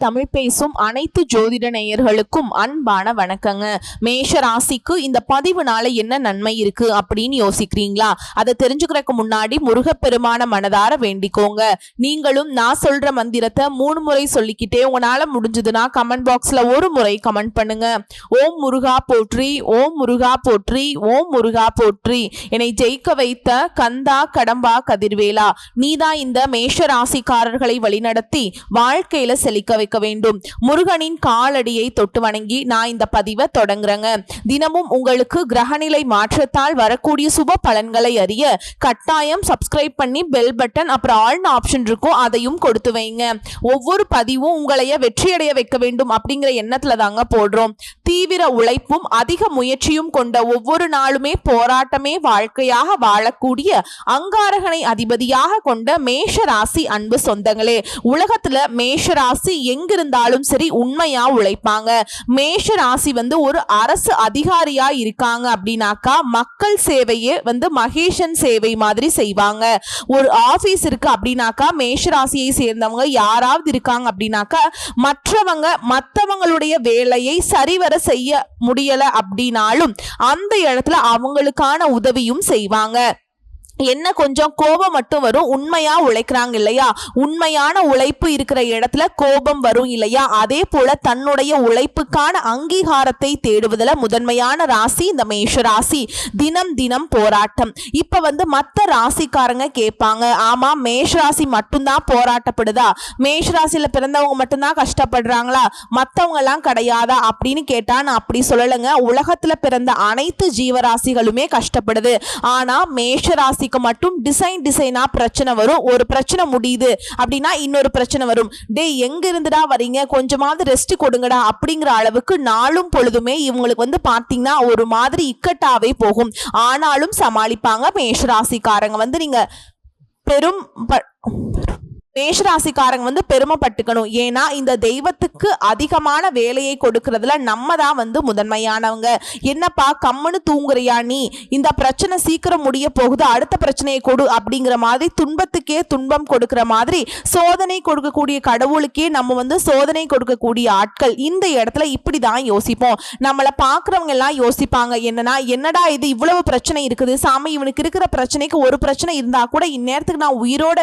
தமிழ் பேசும் அனைத்து ஜோதிட நேயர்களுக்கும் அன்பான வணக்கங்க. மேஷ ராசிக்கு இந்த பதிவுனால என்ன நன்மை இருக்கு அப்படின்னு யோசிக்கிறீங்களா? அதை தெரிஞ்சுக்கிறதுக்கு முன்னாடி முருகப்பெருமான மனதார வேண்டிக்கோங்க. நீங்களும் நான் சொல்ற மந்திரத்தை 3 முறை சொல்லிக்கிட்டே உங்களால முடிஞ்சதுன்னா கமெண்ட் பாக்ஸ்ல ஒரு முறை கமெண்ட் பண்ணுங்க. ஓம் முருகா போற்றி, ஓம் முருகா போற்றி, ஓம் முருகா போற்றி. என்னை ஜெயிக்க வைத்த கந்தா கடம்பா கதிர்வேலா, நீதான் இந்த மேஷ ராசிக்காரர்களை வழிநடத்தி வாழ்க்கையில செழிக்க வைக்க வேண்டும். முருகனின் காலடியை தொட்டு வணங்கி நான் இந்த பதிவை தொடங்குறேங்க. தினமும் உங்களுக்கு கிரகநிலை மாற்றத்தால் வரக்கூடிய சுப பலன்களை அறிய கட்டாயம் சப்ஸ்கிரைப் பண்ணி பெல் பட்டன் அப்புறம் ஆல்னு ஆப்ஷன் இருக்கும், அதையும் கொடுத்து வைங்க. ஒவ்வொரு பதிவும் உங்களைய வெற்றியடைய வைக்க வேண்டும் அப்படிங்கிற எண்ணத்துல தாங்க போடுறோம். தீவிர உழைப்பும் அதிக முயற்சியும் கொண்ட ஒவ்வொரு நாளுமே போராட்டமே வாழ்க்கையாக வாழக்கூடிய அங்காரகனை அதிபதியாக கொண்ட மேஷ ராசி அன்பு சொந்தங்களே, உலகத்துல மேஷ ராசி எங்கிருந்தாலும் சரி உண்மையா உழைப்பாங்க. மேஷ ராசி ஒரு அரசு அதிகாரியா இருக்காங்க அப்படின்னாக்கா மக்கள் சேவையே மகேஷன் சேவை மாதிரி செய்வாங்க. ஒரு ஆபீஸ் இருக்கு அப்படின்னாக்கா மேஷ ராசியை சேர்ந்தவங்க யாராவது இருக்காங்க அப்படின்னாக்கா மற்றவங்களுடைய வேலையை சரிவர செய்ய முடியல அப்படின்னாலும் அந்த இடத்துல அவங்களுக்கான உதவியும் செய்வாங்க. என்ன கொஞ்சம் கோபம் மட்டும் வரும், உண்மையா உழைக்கிறாங்க இல்லையா? உண்மையான உழைப்பு இருக்கிற இடத்துல கோபம் வரும் இல்லையா? அதே போல தன்னுடைய உழைப்புக்கான அங்கீகாரத்தை தேடுவதில் முதன்மையான ராசி இந்த மேஷ ராசி. தினம் தினம் போராட்டம். இப்ப மற்ற ராசிக்காரங்க கேட்பாங்க, ஆமா மேஷ ராசி மட்டும்தான் போராட்டப்படுதா, மேஷ ராசியில பிறந்தவங்க மட்டும்தான் கஷ்டப்படுறாங்களா, மற்றவங்க எல்லாம் கிடையாதா அப்படின்னு கேட்டா நான் அப்படி சொல்லலைங்க. உலகத்துல பிறந்த அனைத்து ஜீவராசிகளுமே கஷ்டப்படுது. ஆனா மேஷ ராசி மட்டும் டிசைனா பிரச்சனை வரும். ஒரு பிரச்சனை முடியுது அப்படின்னா இன்னொரு பிரச்சனை வரும். டே எங்க இருந்துடா வரீங்க, கொஞ்சமாவது ரெஸ்ட் கொடுங்கடா அப்படிங்கிற அளவுக்கு நாளும் பொழுதுமே இவங்களுக்கு பாத்தீங்கன்னா ஒரு மாதிரி இக்கட்டாவே போகும். ஆனாலும் சமாளிப்பாங்க மேஷராசிக்காரங்க. நீங்க மேஷராசிக்காரங்க பெருமைப்பட்டுக்கணும். ஏன்னா இந்த தெய்வத்துக்கு அதிகமான வேலையை கொடுக்கறதுல நம்ம தான் முதன்மையானவங்க. என்னப்பா கம்முன்னு தூங்குறியா நீ, இந்த பிரச்சனை சீக்கிரம் முடிய போகுது, அடுத்த பிரச்சனையை கொடு அப்படிங்கிற மாதிரி துன்பத்துக்கே துன்பம் கொடுக்கிற மாதிரி சோதனை கொடுக்கக்கூடிய கடவுளுக்கே நம்ம சோதனை கொடுக்கக்கூடிய ஆட்கள். இந்த இடத்துல இப்படிதான் யோசிப்போம். நம்மளை பார்க்குறவங்க எல்லாம் யோசிப்பாங்க, என்னடா இது இவ்வளவு பிரச்சனை இருக்குது சாமி, இவனுக்கு இருக்கிற பிரச்சனைக்கு ஒரு பிரச்சனை இருந்தா கூட இந்நேரத்துக்கு நான் உயிரோட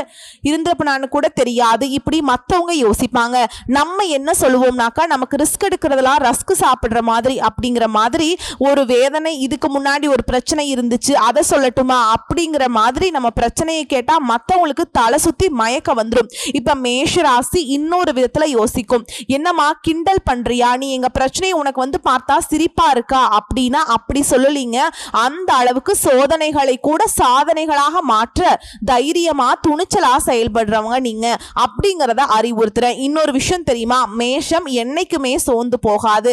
இருந்திருப்பேனான்னு கூட தெரியாது, இப்படி மத்தவங்க யோசிப்பாங்க. நம்ம என்ன சொல்லுவோம்னாக்கா, நமக்கு ரிஸ்க் எடுக்கிறதுலாம் ரஸ்க் சாப்பிடுற மாதிரி அப்படிங்கிற மாதிரி ஒரு வேதனை, இதுக்கு முன்னாடி ஒரு பிரச்சனை இருந்துச்சு அதை சொல்லட்டுமா அப்படிங்கிற மாதிரி நம்ம பிரச்சனையை கேட்டா மத்தவங்களுக்கு தலை சுத்தி மயக்க வந்துடும். இப்ப மேஷ ராசி இன்னொரு விதத்துல யோசிக்கும், என்னமா கிண்டல் பண்றியா, நீ எங்க பிரச்சனையை உனக்கு பார்த்தா சிரிப்பா இருக்கா அப்படின்னா அப்படி சொல்லலீங்க. அந்த அளவுக்கு சோதனைகளை கூட சாதனைகளாக மாற்ற தைரியமா துணிச்சலா செயல்படுறவங்க நீங்க அப்படிங்கறத அறிவுறுத்துறேன். இன்னொரு விஷயம் தெரியுமா, மேஷம் என்னைக்குமே சோர்ந்து போகாது.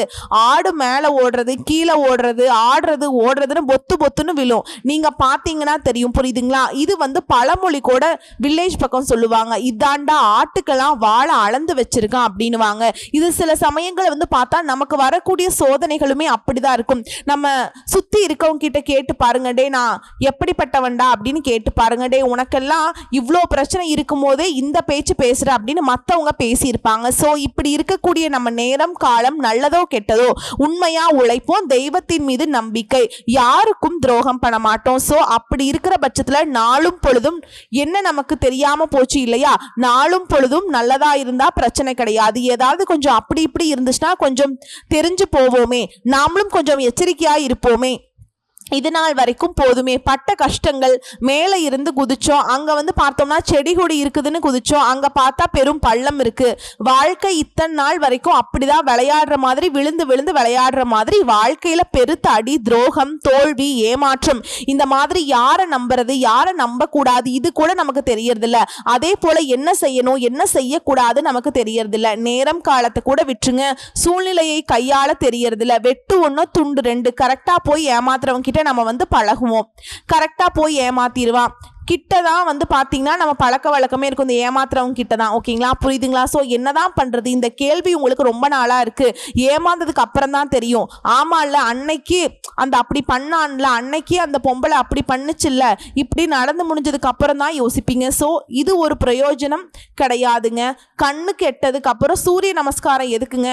ஆடு மேல ஓடுறது கீழே ஓடுறது ஆடுறது ஓடுறதுன்னு பொத்துன்னு விழும். நீங்க பாத்தீங்கன்னா தெரியும், புரியுதுங்களா? இது பழமொழி கூட வில்லேஜ் பக்கம் சொல்லுவாங்க, இதாண்டா ஆட்டுக்கெல்லாம் வாழை அளந்து வச்சிருக்கான் அப்படின்னுவாங்க. இது சில சமயங்களை பார்த்தா நமக்கு வரக்கூடிய சோதனைகளுமே அப்படிதான் இருக்கும். நம்ம சுத்தி இருக்கவங்க கிட்ட கேட்டு பாருங்க, டே நான் எப்படிப்பட்டவன்டா அப்படின்னு கேட்டு பாருங்க, டே உனக்கெல்லாம் இவ்வளோ பிரச்சனை இருக்கும் போதே இந்த பேச்சு பேசுற அப்படின்னு மத்தவங்க பேசியிருப்பாங்க. சோ இப்படி இருக்கக்கூடிய நம்ம நேரம் காலம் நல்லதோ கெட்டதோ உண்மையா உழைப்போம், தெய்வத்தின் மீது நம்பிக்கை, யாருக்கும் துரோகம் பண்ண மாட்டோம். சோ அப்படி இருக்கிற பட்சத்துல நாளும் பொழுதும் என்ன நமக்கு தெரியாம போச்சு இல்லையா, நாளும் பொழுதும் நல்லதா இருந்தா பிரச்சனை கிடையாது. ஏதாவது கொஞ்சம் அப்படி இப்படி இருந்துச்சுன்னா கொஞ்சம் தெரிஞ்சு போவோமே, நாமளும் கொஞ்சம் எச்சரிக்கையா இருப்போமே. இது நாள் வரைக்கும் போதுமே, பட்ட கஷ்டங்கள், மேலே இருந்து குதிச்சோம், அங்க பார்த்தோம்னா செடி கொடி இருக்குதுன்னு குதிச்சோம், அங்க பார்த்தா பெரும் பள்ளம் இருக்கு. வாழ்க்கை இத்தனை நாள் வரைக்கும் அப்படிதான் விளையாடுற மாதிரி விழுந்து விழுந்து விளையாடுற மாதிரி வாழ்க்கையில பெருத்த அடி, துரோகம், தோல்வி, ஏமாற்றம், இந்த மாதிரி யாரை நம்புறது யாரை நம்ப கூடாது இது கூட நமக்கு தெரியறது இல்ல. அதே போல என்ன செய்யணும் என்ன செய்யக்கூடாது நமக்கு தெரியறது இல்ல. நேரம் காலத்தை கூட விட்டுருங்க, சூழ்நிலையை கையாள தெரியறது இல்ல. வெட்டு ஒண்ணு துண்டு ரெண்டு, கரெக்டா போய் ஏமாத்துறவங்க நம்ம பழகுவோம், கரெக்டா போய் ஏமாத்திடுவான். கிட்டதான் வந்து பாத்தீங்கன்னா நம்ம பழக்க வழக்கமே இருக்கும், இந்த ஏமாத்துறவங்க கிட்டதான். ஓகேங்களா, புரியுதுங்களா? ஸோ என்னதான் பண்றது? இந்த கேள்வி உங்களுக்கு ரொம்ப நாளா இருக்கு, ஏமாந்ததுக்கு அப்புறம் தான் தெரியும். ஆமா இல்ல, அன்னைக்கு அந்த அப்படி பண்ணான்ல, அன்னைக்கு அந்த பொம்பளை அப்படி பண்ணுச்சுல்ல, இப்படி நடந்து முடிஞ்சதுக்கு அப்புறம் தான் யோசிப்பீங்க. ஸோ இது ஒரு பிரயோஜனம் கிடையாதுங்க. கண்ணு கெட்டதுக்கு அப்புறம் சூரிய நமஸ்காரம் எதுக்குங்க?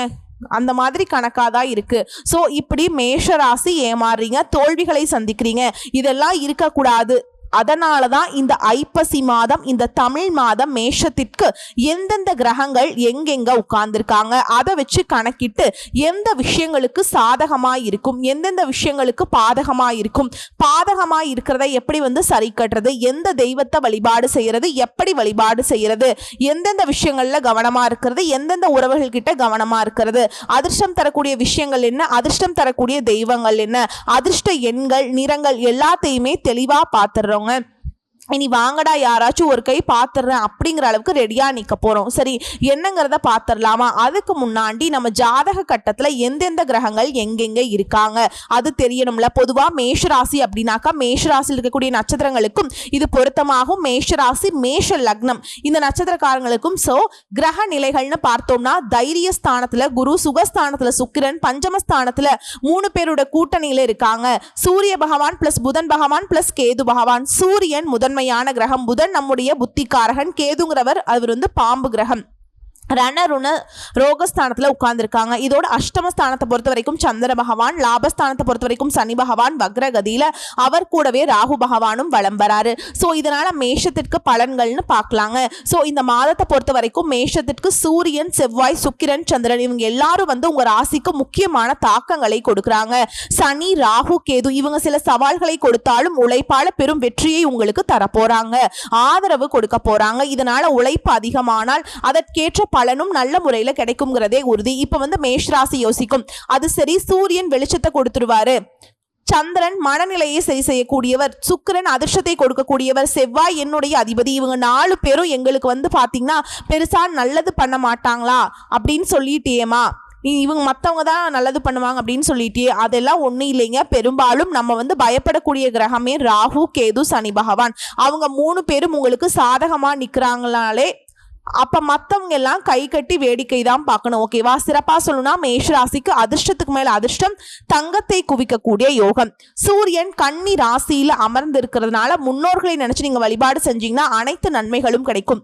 அந்த மாதிரி கணக்காதான் இருக்கு. ஸோ இப்படி மேஷ ராசி ஏமாறுறீங்க, தோல்விகளை சந்திக்கிறீங்க, இதெல்லாம் இருக்கக்கூடாது. அதனால தான் இந்த ஐப்பசி மாதம், இந்த தமிழ் மாதம் மேஷத்திற்கு எந்தெந்த கிரகங்கள் எங்கெங்க உட்கார்ந்துருக்காங்க அதை வச்சு கணக்கிட்டு எந்த விஷயங்களுக்கு சாதகமாக இருக்கும், எந்தெந்த விஷயங்களுக்கு பாதகமாக இருக்கும், பாதகமாக இருக்கிறத எப்படி வந்து சரி கட்டுறது, எந்த தெய்வத்தை வழிபாடு செய்யறது, எப்படி வழிபாடு செய்யறது, எந்தெந்த விஷயங்கள்ல கவனமாக இருக்கிறது, எந்தெந்த உறவுகள் கிட்ட கவனமாக இருக்கிறது, அதிர்ஷ்டம் தரக்கூடிய விஷயங்கள் என்ன, அதிர்ஷ்டம் தரக்கூடிய தெய்வங்கள் என்ன, அதிர்ஷ்ட எண்கள், நிறங்கள் எல்லாத்தையுமே தெளிவாக பார்த்துடுறோம். இனி வாங்கடா யாராச்சும் ஒரு கை பார்த்துடுறேன் அப்படிங்கிற அளவுக்கு ரெடியா நிக்க போறோம். சரி, என்னங்கிறத பார்த்துடலாமா? அதுக்கு முன்னாடி நம்ம ஜாதக கட்டத்துல எந்தெந்த கிரகங்கள் எங்கெங்க இருக்காங்க அது தெரியணும்ல. பொதுவா மேஷராசி அப்படின்னாக்கா மேஷராசியில் இருக்கக்கூடிய நட்சத்திரங்களுக்கும் இது பொருத்தமாகும். மேஷராசி, மேஷ லக்னம் இந்த நட்சத்திரக்காரங்களுக்கும். சோ கிரக நிலைகள்னு பார்த்தோம்னா தைரிய ஸ்தானத்துல குரு, சுகஸ்தானத்துல சுக்கிரன், பஞ்சமஸ்தானத்துல 3 பேரோட கூட்டணியில இருக்காங்க. சூரிய பகவான் பிளஸ் புதன் பகவான் பிளஸ் கேது பகவான். சூரியன் முதன்மையான கிரகம், புதன் நம்முடைய புத்திகாரகன், கேதுங்கிறவர் அவர் வந்து பாம்பு கிரகம். ரணருண ரோகஸ்தானத்துல உட்கார்ந்துருக்காங்க. இதோட அஷ்டமஸ்தானத்தை பொறுத்த வரைக்கும் சந்திர பகவான், லாபஸ்தானத்தை பொறுத்த வரைக்கும் சனி பகவான் வக்ரகதியில, அவர் கூடவே ராகு பகவானும் வலம் வராரு. ஸோ இதனால மேஷத்திற்கு பலன்கள்னு பார்க்கலாங்க. ஸோ இந்த மாதத்தை பொறுத்த வரைக்கும் மேஷத்திற்கு சூரியன், செவ்வாய், சுக்கிரன், சந்திரன் இவங்க எல்லாரும் வந்து உங்க ராசிக்கு முக்கியமான தாக்கங்களை கொடுக்குறாங்க. சனி, ராகு, கேது இவங்க சில சவால்களை கொடுத்தாலும் உழைப்பால பெரும் வெற்றியை உங்களுக்கு தரப்போறாங்க, ஆதரவு கொடுக்க போறாங்க. இதனால உழைப்பு அதிகமானால் அதற்கேற்ற பலனும் நல்ல முறையில கிடைக்கும்ங்கிறதே உறுதி. இப்ப வந்து மேஷராசி யோசிக்கும், அது சரி சூரியன் வெளிச்சத்தை கொடுத்துருவாரு, சந்திரன் மனநிலையை சரி செய்யக்கூடியவர், சுக்கிரன் அதிர்ஷ்டத்தை கொடுக்கக்கூடியவர், செவ்வாய் என்னுடைய அதிபதி, இவங்க 4 பேரும் எங்களுக்கு வந்து பாத்தீங்கன்னா பெருசா நல்லது பண்ண மாட்டாங்களா அப்படின்னு சொல்லிட்டேமா, இவங்க மற்றவங்க தான் நல்லது பண்ணுவாங்க அப்படின்னு சொல்லிட்டே, அதெல்லாம் ஒன்றும் இல்லைங்க. பெரும்பாலும் நம்ம வந்து பயப்படக்கூடிய கிரகமே ராகு, கேது, சனி பகவான். அவங்க 3 பேரும் உங்களுக்கு சாதகமாக நிற்கிறாங்களாலே அப்ப மத்தவங்க எல்லாம் கை கட்டி வேடிக்கை தான் பார்க்கணும். ஓகேவா? சிறப்பா சொல்லணும்னா மேஷராசிக்கு அதிர்ஷ்டத்துக்கு மேல அதிர்ஷ்டம், தங்கத்தை குவிக்கக்கூடிய யோகம். சூரியன் கன்னி ராசியில அமர்ந்து இருக்கிறதுனால முன்னோர்களை நினைச்சு நீங்க வழிபாடு செஞ்சீங்கன்னா அனைத்து நன்மைகளும் கிடைக்கும்.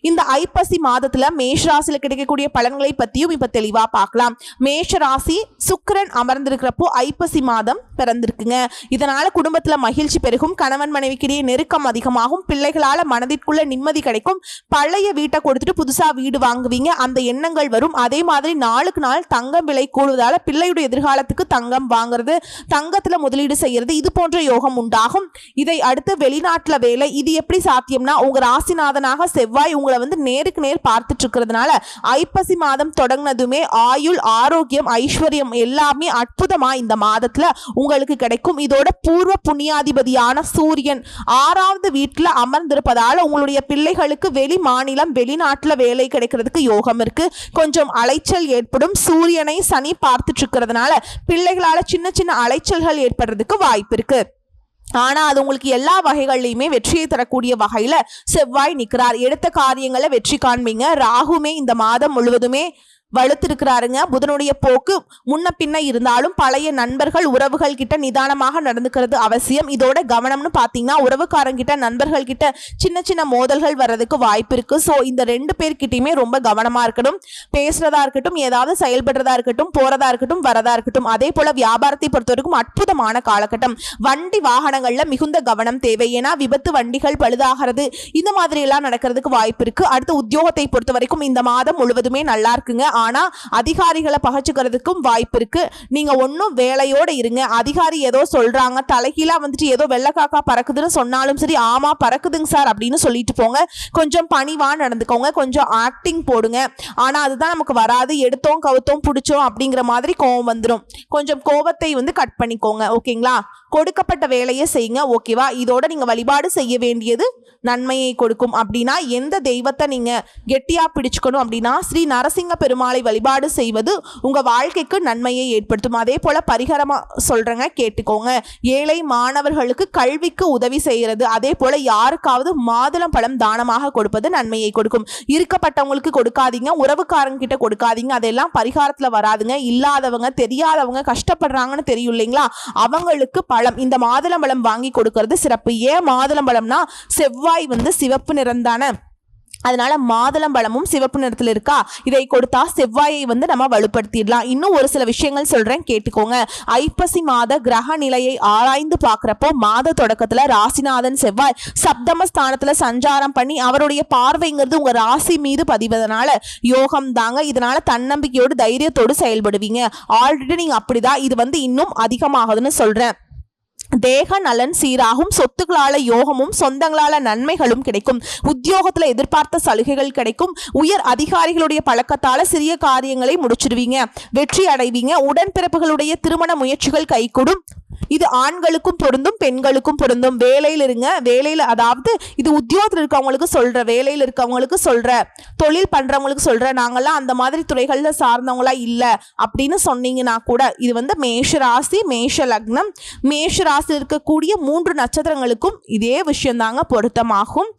இந்த ஐப்பசி மாதத்துல மேஷராசியில கிடைக்கக்கூடிய பலன்களை பத்தியும் இப்ப தெளிவா பார்க்கலாம். மேஷராசி சுக்கிரன் அமர்ந்திருக்கிறப்போ ஐப்பசி மாதம் பிறந்திருக்குங்க. இதனால குடும்பத்துல மகிழ்ச்சி பெருகும், கணவன் மனைவிக்கிடையே நெருக்கம் அதிகமாகும், பிள்ளைகளால மனதிற்குள்ள நிம்மதி கிடைக்கும், பழைய வீட்டை கொடுத்துட்டு புதுசா வீடு வாங்குவீங்க அந்த எண்ணங்கள் வரும். அதே மாதிரி நாளுக்கு நாள் தங்கம் விலை கூடுவதால பிள்ளையுடைய எதிர்காலத்துக்கு தங்கம் வாங்குறது, தங்கத்துல முதலீடு செய்யறது, இது போன்ற யோகம் உண்டாகும். இதை அடுத்து வெளிநாட்டுல வேலை, இது எப்படி சாத்தியம்னா உங்க ராசிநாதனாக செவ்வாய் உங்களை வந்து நேருக்கு நேர் பார்த்துட்டு இருக்கிறதுனால ஐப்பசி மாதம் தொடங்கினதுமே ஆயுள், ஆரோக்கியம், ஐஸ்வர்யம் எல்லாமே அற்புதமா இந்த மாதத்துல உங்களுக்கு கிடைக்கும். இதோட பூர்வ புண்ணியாதிபதியான சூரியன் 6வது வீட்டுல அமர்ந்திருப்பதால உங்களுடைய பிள்ளைகளுக்கு வெளி மாநிலம், வெளிநாட்டுல வேலை கிடைக்கிறதுக்கு யோகம் இருக்கு. கொஞ்சம் அலைச்சல் ஏற்படும். சூரியனை சனி பார்த்துட்டு இருக்கிறதுனால பிள்ளைகளால சின்ன சின்ன அலைச்சல்கள் ஏற்படுறதுக்கு வாய்ப்பு இருக்கு. ஆனா அது உங்களுக்கு எல்லா வகைகள்லையுமே வெற்றியை தரக்கூடிய வகையில செவ்வாய் நிற்கிறார். எடுத்த காரியங்களை வெற்றி காண்பீங்க. ராகுமே இந்த மாதம் முழுவதுமே வலுத்திருக்கிறாருங்க. புதனுடைய போக்கு முன்ன பின்ன இருந்தாலும் பழைய நண்பர்கள், உறவுகள் கிட்ட நிதானமாக நடந்துக்கிறது அவசியம். இதோட கவனம்னு பாத்தீங்கன்னா உறவுக்காரங்கிட்ட, நண்பர்கள் கிட்ட சின்ன சின்ன மோதல்கள் வர்றதுக்கு வாய்ப்பு இருக்கு. ஸோ இந்த 2 பேர்கிட்டயுமே ரொம்ப கவனமா இருக்கணும். பேசுறதா இருக்கட்டும், ஏதாவது செயல்படுறதா இருக்கட்டும், போறதா இருக்கட்டும், வரதா இருக்கட்டும். அதே போல வியாபாரத்தை பொறுத்த வரைக்கும் அற்புதமான காலகட்டம். வண்டி வாகனங்கள்ல மிகுந்த கவனம் தேவை. ஏன்னா விபத்து, வண்டிகள் பழுதாகிறது, இந்த மாதிரி எல்லாம் நடக்கிறதுக்கு வாய்ப்பு இருக்கு. அடுத்து உத்தியோகத்தை பொறுத்த வரைக்கும் இந்த மாதம் முழுவதுமே நல்லா இருக்குங்க. ஆனா அதிகாரிகளை பகச்சுக்கிறதுக்கும் வாய்ப்பு இருக்கு. நீங்க ஒன்னும் வேலையோட இருங்க. அதிகாரி ஏதோ சொல்றாங்க, தலைகீழா வந்துட்டு ஏதோ வெள்ளக்காக்கா பறக்குதுன்னு சொன்னாலும் சரி, ஆமா பறக்குதுங்க சார் அப்படின்னு சொல்லிட்டு போங்க. கொஞ்சம் பணிவா நடந்துக்கோங்க, கொஞ்சம் ஆக்டிங் போடுங்க. ஆனா அதுதான் நமக்கு வராது. எடுத்தோம் கவுத்தோம் பிடிச்சோம் அப்படிங்கிற மாதிரி கோவம் வந்துடும். கொஞ்சம் கோபத்தை வந்து கட் பண்ணிக்கோங்க. ஓகேங்களா? கொடுக்கப்பட்ட வேலையை செய்யுங்க. ஓகேவா? இதோட நீங்க வழிபாடு செய்ய வேண்டியது நன்மையை கொடுக்கும். அப்படின்னா எந்த தெய்வத்தை நீங்க கெட்டியா பிடிச்சுக்கணும் அப்படின்னா ஸ்ரீ நரசிங்க பெருமாள் பெருமாளை வழிபாடு செய்வது உங்க வாழ்க்கைக்கு நன்மையை ஏற்படுத்தும். அதே போல பரிகாரமா சொல்றேங்க, கேட்டுக்கோங்க. ஏழை மாணவர்களுக்கு கல்விக்கு உதவி செய்யறது, அதே போல யாருக்காவது மாதுளம் பழம் தானமாக கொடுப்பது நன்மையை கொடுக்கும். இருக்கப்பட்டவங்களுக்கு கொடுக்காதீங்க, உறவுக்காரங்க கிட்ட கொடுக்காதீங்க, அதெல்லாம் பரிகாரத்துல வராதுங்க. இல்லாதவங்க தெரியாதவங்க கஷ்டப்படுறாங்கன்னு தெரியும் இல்லைங்களா, அவங்களுக்கு பழம், இந்த மாதுளம் பழம் வாங்கி கொடுக்கறது சிறப்பு. ஏன் மாதுளம் பழம்னா செவ்வாய் சிவப்பு நிறந்தான, அதனால மாதுளம்பழமும் சிவப்பு நிறத்தில் இருக்கா, இதை கொடுத்தா செவ்வாயை நம்ம வலுப்படுத்திடலாம். இன்னும் ஒரு சில விஷயங்கள் சொல்றேன், கேட்டுக்கோங்க. ஐப்பசி மாத கிரக நிலையை ஆராய்ந்து பார்க்கிறப்போ மாத தொடக்கத்துல ராசிநாதன் செவ்வாய் சப்தமஸ்தானத்துல சஞ்சாரம் பண்ணி அவருடைய பார்வைங்கிறது உங்க ராசி மீது பதிவதனால யோகம் தாங்க. இதனால தன்னம்பிக்கையோடு தைரியத்தோடு செயல்படுவீங்க. ஆல்ரெடி நீங்க அப்படிதான், இது இன்னும் அதிகமாகுதுன்னு சொல்றேன். தேக நலன் சீராகும், சொத்துக்களால யோகமும் சொந்தங்களால நன்மைகளும் கிடைக்கும். உத்தியோகத்துல எதிர்பார்த்த சலுகைகள் கிடைக்கும். உயர் அதிகாரிகளுடைய பழக்கத்தால சிறிய காரியங்களை முடிச்சிடுவீங்க, வெற்றி அடைவீங்க. உடன்பிறப்புகளுடைய திருமண முயற்சிகள் கைகூடும். இது ஆண்களுக்கும் பொருந்தும், பெண்களுக்கும் பொருந்தும். வேலையில் இருங்க, வேலையில், அதாவது இது உத்தியோகத்தில் இருக்கவங்களுக்கு சொல்ற, வேலையில் இருக்கவங்களுக்கு சொல்ற, தொழில் பண்றவங்களுக்கு சொல்ற. நாங்கெல்லாம் அந்த மாதிரி துறைகள்ல சார்ந்தவங்களா இல்ல அப்படின்னு சொன்னீங்கன்னா கூட இது மேஷ ராசி, மேஷ லக்னம், மேஷ ராசியில் இருக்கக்கூடிய 3 நட்சத்திரங்களுக்கும் இதே விஷயம் தாங்க பொருத்தமாகும்.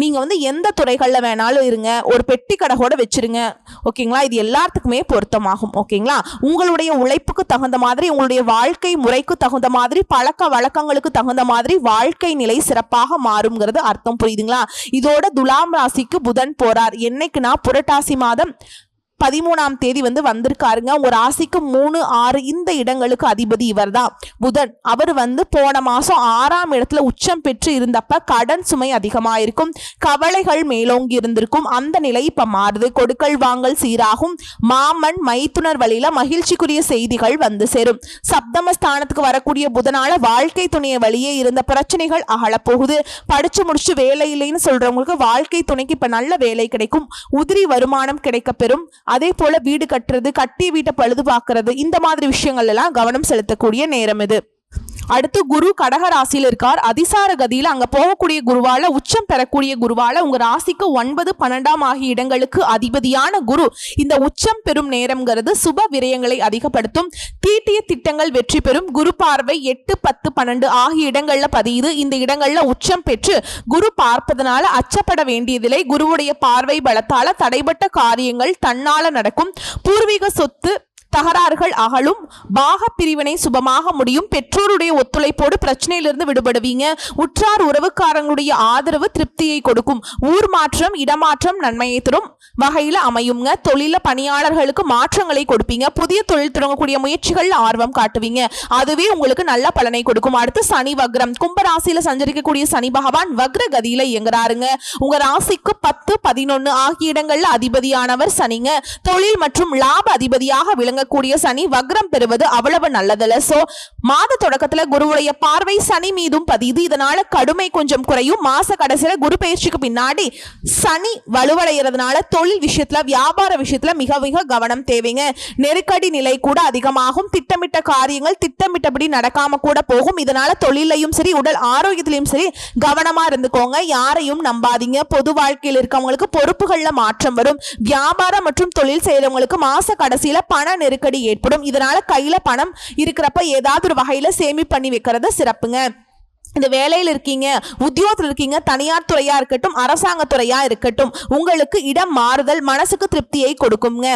நீங்க எந்த துறைகள்ல வேணாலும் இருங்க, ஒரு பெட்டி கடை கூட வச்சிருங்க, ஓகேங்களா. இது எல்லாத்துக்குமே பொருத்தமாகும், ஓகேங்களா. உங்களுடைய உழைப்புக்கு தகுந்த மாதிரி, உங்களுடைய வாழ்க்கை முறைக்கு தகுந்த மாதிரி, பழக்க வழக்கங்களுக்கு தகுந்த மாதிரி வாழ்க்கை நிலை சிறப்பாக மாறும்ங்கிறது அர்த்தம், புரியுதுங்களா. இதோட துலாம் ராசிக்கு புதன் போறார். என்னைக்குன்னா புரட்டாசி மாதம் 13ஆம் தேதி வந்திருக்காருங்க. ஒரு ராசிக்கு 3, 6 இந்த இடங்களுக்கு அதிபதி இவர் தான் புதன். அவர் போன மாசம் 6ஆம் இடத்துல உச்சம் பெற்று இருந்தப்ப கடன் சுமை அதிகமா இருக்கும், கவலைகள் மேலோங்கி இருந்திருக்கும். அந்த நிலை இப்ப மாறுது. கொடுக்கல் வாங்கல் சீராகும். மாமன் மைத்துனர் வழியில மகிழ்ச்சிக்குரிய செய்திகள் சேரும். சப்தமஸ்தானத்துக்கு வரக்கூடிய புதனால வாழ்க்கை துணைய வழியே இருந்த பிரச்சனைகள் அகலப்போகுது. படிச்சு முடிச்சு வேலை இல்லைன்னு சொல்றவங்களுக்கு வாழ்க்கை துணைக்கு இப்ப நல்ல வேலை கிடைக்கும். உதிரி வருமானம் கிடைக்க பெறும். அதே போல வீடு கட்டுறது, கட்டி வீட்டை பழுது பார்க்கறது, இந்த மாதிரி விஷயங்கள் எல்லாம் கவனம் செலுத்தக்கூடிய நேரம் இது. அடுத்து குரு கடக ராசியில் இருக்கார். அதிசார கதியில அங்க போகக்கூடிய குருவால, உச்சம் பெறக்கூடிய குருவால உங்க ராசிக்கு 9, 12 ஆகிய இடங்களுக்கு அதிபதியான குரு இந்த உச்சம் பெறும் நேரம்ங்கிறது சுப விரயங்களை அதிகப்படுத்தும். தீட்டிய திட்டங்கள் வெற்றி பெறும். குரு பார்வை 8, 10, 12 ஆகிய இடங்கள்ல பதியுது. இந்த இடங்கள்ல உச்சம் பெற்று குரு பார்ப்பதனால அச்சப்பட வேண்டியதில்லை. குருவுடைய பார்வை பலத்தால தடைபட்ட காரியங்கள் தன்னால நடக்கும். பூர்வீக சொத்து தகராறுகள் அகலும். பாக பிரிவினை சுபமாக முடியும். பெற்றோருடைய ஒத்துழைப்போடு பிரச்சனையிலிருந்து விடுபடுவீங்க. உற்றார் உறவுக்காரங்களுடைய ஆதரவு திருப்தியை கொடுக்கும். ஊர் மாற்றம், இடமாற்றம் நன்மையை தரும் வகையில அமையுங்க. தொழில பணியாளர்களுக்கு மாற்றங்களை கொடுப்பீங்க. புதிய தொழில் தொடங்கக்கூடிய முயற்சிகள் ஆர்வம் காட்டுவீங்க. அதுவே உங்களுக்கு நல்ல பலனை கொடுக்கும். அடுத்து சனி வக்ரம். கும்பராசியில சஞ்சரிக்கக்கூடிய சனி பகவான் வக்ர கதியில இயங்குறாருங்க. உங்க ராசிக்கு 10, 11 ஆகிய இடங்கள்ல அதிபதியானவர் சனிங்க. தொழில் மற்றும் லாப அதிபதியாக விளங்க கூடிய சனி வக்ரம் பெறுவது அவ்வளவு நல்லதல்ல. சோ மாத தொடக்கத்துல குருவுடைய பார்வை சனி மீதும் பதியுது. இதனால கடுமை கொஞ்சம் குறையும். மாச கடைசியில குரு பயிற்சிக்கு பின்னாடி சனி வலுவடைகிறதுனால தொழில் விஷயத்துல, வியாபார விஷயத்துல மிக மிக கவனம் தேவைங்க. நெருக்கடி நிலை கூட அதிகமாகும். திட்டமிட்ட காரியங்கள் திட்டமிட்டபடி நடக்காம கூட போகும். இதனால தொழிலையும் சரி, உடல் ஆரோக்கியத்திலையும் சரி கவனமா இருந்துக்கோங்க. யாரையும் நம்பாதீங்க. பொது வாழ்க்கையில் இருக்கவங்களுக்கு பொறுப்புகள்ல மாற்றம் வரும். வியாபாரம் மற்றும் தொழில் செய்யறவங்களுக்கு மாச கடைசியில பண நெருக்கடி ஏற்படும். இதனால கையில பணம் இருக்கிறப்ப ஏதாவது ஒரு வகையில சேமி பண்ணி வைக்கிறது சிறப்புங்க. இந்த வேலையில் இருக்கீங்க, உத்தியோகத்தில் இருக்கீங்க, தனியார் துறையா இருக்கட்டும், அரசாங்க துறையா இருக்கட்டும், உங்களுக்கு இடம் மாறுதல் மனசுக்கு திருப்தியை கொடுக்குங்க.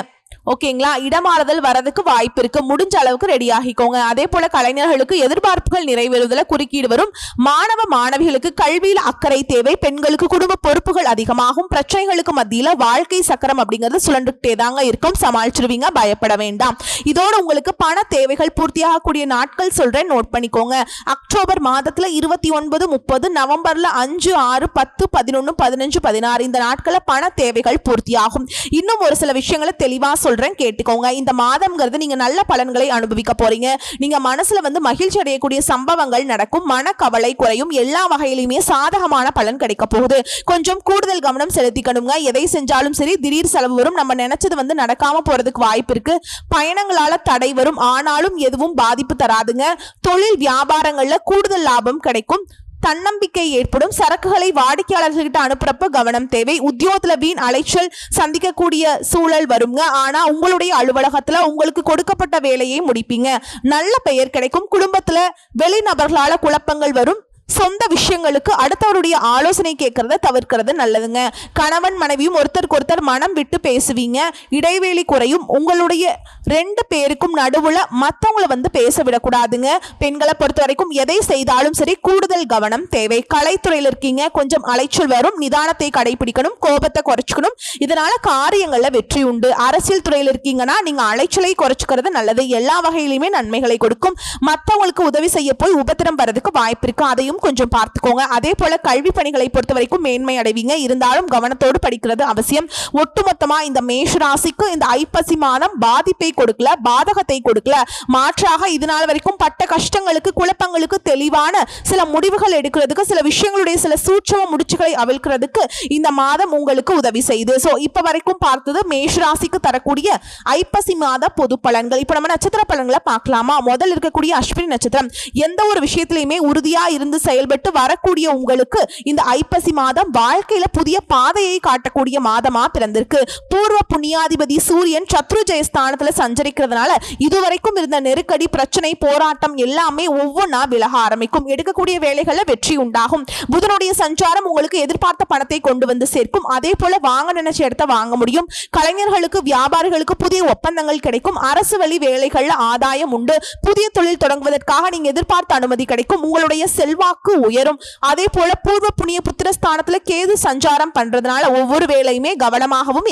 ஓகேங்களா. இடமாறுதல் வரதுக்கு வாய்ப்பு இருக்கு. முடிஞ்ச அளவுக்கு ரெடி ஆகிக்கோங்க. அதே போல கலைஞர்களுக்கு எதிர்பார்ப்புகள் நிறைவேறுவதில் குறுக்கீடு வரும். மாணவ மாணவிகளுக்கு கல்வியில் அக்கறை தேவை. பெண்களுக்கு குடும்ப பொறுப்புகள் அதிகமாகும். பிரச்சனைகளுக்கு மத்தியில வாழ்க்கை சக்கரம் அப்படிங்கிறது சுழண்டுகிட்டே தாங்க இருக்கும். சமாளிச்சிருவீங்க, பயப்பட வேண்டாம். இதோட உங்களுக்கு பண தேவைகள் பூர்த்தியாகக்கூடிய நாட்கள் சொல்றேன், நோட் பண்ணிக்கோங்க. அக்டோபர் மாதத்துல 29, 30, நவம்பர்ல 5, 6, 10, 11, 15, 16 இந்த நாட்கள பண தேவைகள் பூர்த்தியாகும். இன்னும் ஒரு சில விஷயங்களை தெளிவா சொல்றேன், கேட்டுக்கோங்க. இந்த மாதம்ங்கிறது நீங்க நல்ல பலன்களை அனுபவிக்க போறீங்க. நீங்க மனசுல மகிழ்ச்சி அடையக்கூடிய சம்பவங்கள் நடக்கும். மன கவலை குறையும். எல்லா வகையிலுமே சாதகமான பலன் கிடைக்க போகுது. கொஞ்சம் கூடுதல் கவனம் செலுத்திக்கணுங்க. எதை செஞ்சாலும் சரி திடீர் செலவு வரும். நம்ம நினைச்சது நடக்காம போறதுக்கு வாய்ப்பு இருக்கு. பயணங்களால தடை வரும். ஆனாலும் எதுவும் பாதிப்பு தராதுங்க. தொழில் வியாபாரங்கள்ல கூடுதல் லாபம் கிடைக்கும். தன்னம்பிக்கை ஏற்படும். சரக்குகளை வாடிக்கையாளர்கள்கிட்ட அனுப்புறப்ப கவனம் தேவை. உத்தியோகத்துல வீண் அலைச்சல் சந்திக்கக்கூடிய சூழல் வருங்க. ஆனா உங்களுடைய அலுவலகத்துல உங்களுக்கு கொடுக்கப்பட்ட வேலையை முடிப்பீங்க. நல்ல பெயர் கிடைக்கும். குடும்பத்துல வெளிநபர்களால குழப்பங்கள் வரும். சொந்த விஷயங்களுக்கு அடுத்தவருடைய ஆலோசனை கேட்கறத தவிர்க்கிறது நல்லதுங்க. கணவன் மனைவியும் ஒருத்தருக்கு ஒருத்தர் மனம் விட்டு பேசுவீங்க. இடைவெளி குறையும். உங்களுடைய 2 பேருக்கும் நடுவுல மற்றவங்களை வந்து பேச விடக்கூடாதுங்க. பெண்களை பொறுத்த வரைக்கும் எதை செய்தாலும் சரி கூடுதல் கவனம் தேவை. கலைத்துறையில் இருக்கீங்க, கொஞ்சம் அலைச்சல் வரும். நிதானத்தை கடைபிடிக்கணும், கோபத்தை குறைச்சிக்கணும். இதனால காரியங்கள்ல வெற்றி உண்டு. அரசியல் துறையில் இருக்கீங்கன்னா நீங்க அலைச்சலை குறைச்சிக்கிறது நல்லது. எல்லா வகையிலுமே நன்மைகளை கொடுக்கும். மற்றவங்களுக்கு உதவி செய்ய போய் உபத்திரம் வரதுக்கு வாய்ப்பு இருக்கு, அதையும் கொஞ்சம் பார்த்துக்கோங்க. அதே போல கல்வி பணிகளை பொறுத்த வரைக்கும் மேன்மை அடைவீங்க. இருந்தாலும் கவனத்தோடு படிக்கிறது அவசியம். ஒட்டுமொத்தமா இந்த மேஷ ராசிக்கு இந்த ஐப்பசி மாதம் பாதிப்பை கொடுக்கல, பாதகத்தை கொடுக்கல. மாற்றாக இதனால் வரைக்கும் பட்ட கஷ்டங்களுக்கு, குழப்பங்களுக்கு தெளிவான சில முடிவுகள் எடுக்கிறதுக்கு, சில விஷயங்களுடைய சில சூட்சம முடிச்சுகளை அவிழ்க்கிறதுக்கு இந்த மாதம் உங்களுக்கு உதவி செய்யுது. சோ இப்ப வரைக்கும் பார்த்தது மேஷ ராசிக்கு தரக்கூடிய ஐப்பசி மாத பொது பலன்கள். இப்ப நம்ம நட்சத்திர பலன்களை பார்க்கலாமா? முதல் இருக்கக்கூடிய அஸ்வினி நட்சத்திரம். எந்த ஒரு விஷயத்திலையுமே உறுதியா இருந்து செயல்பட்டு வரக்கூடிய உங்களுக்கு இந்த ஐப்பசி மாதம் வாழ்க்கையில புதிய பாதையை காட்டக்கூடிய மாதமா பிறந்திருக்கு. பூர்வ புண்ணியாதிபதி சூரியன் சத்ருஜய ஸ்தானத்துல சஞ்சரிக்கிறதுனால இதுவரைக்கும் இருந்த நெருக்கடி, பிரச்சனை, போராட்டம் எல்லாமே ஒவ்வொன்றா விலக ஆரம்பிக்கும். எடுக்கக்கூடிய வேலைகள்ல வெற்றி உண்டாகும். புதனுடைய சஞ்சாரம் உங்களுக்கு எதிர்பார்த்த பணத்தை கொண்டு வந்து சேர்க்கும். அதே போல வாங்க நினைச்ச இடத்த வாங்க முடியும். கலைஞர்களுக்கு, வியாபாரிகளுக்கு புதிய ஒப்பந்தங்கள் கிடைக்கும். அரசு வழி வேலைகள்ல ஆதாயம் உண்டு. புதிய தொழில் தொடங்குவதற்காக நீங்க எதிர்பார்த்த அனுமதி கிடைக்கும். உங்களுடைய செல்வாக்கு உயரும். அதே போல பூர்வ புண்ணிய புத்திர ஸ்தானத்துல கேது சஞ்சாரம் பண்றதுனால ஒவ்வொரு வேலையுமே கவனமாகவும்